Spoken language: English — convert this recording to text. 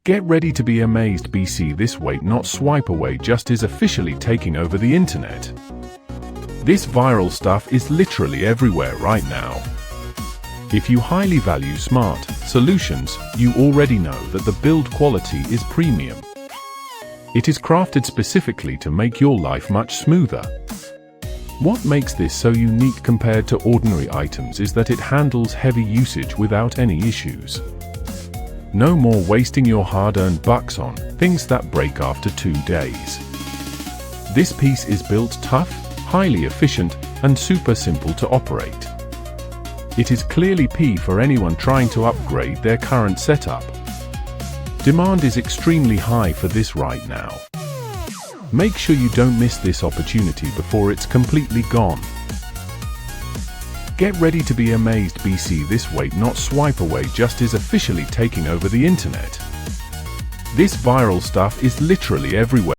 Get ready to be amazed. BC this wait not swipe away just is officially taking over the internet. This viral stuff is literally everywhere right now. If you highly value smart solutions, you already know that the build quality is premium. It is crafted specifically to make your life much smoother. What makes this so unique compared to ordinary items is that it handles heavy usage without any issues. No more wasting your hard-earned bucks on things that break after 2 days. This piece is built tough, highly efficient, and super simple to operate. It is clearly P for anyone trying to upgrade their current setup. Demand is extremely high for this right now. Make sure you don't miss this opportunity before it's completely gone. Get ready to be amazed. BC this wait not swipe away just is officially taking over the internet. This viral stuff is literally everywhere.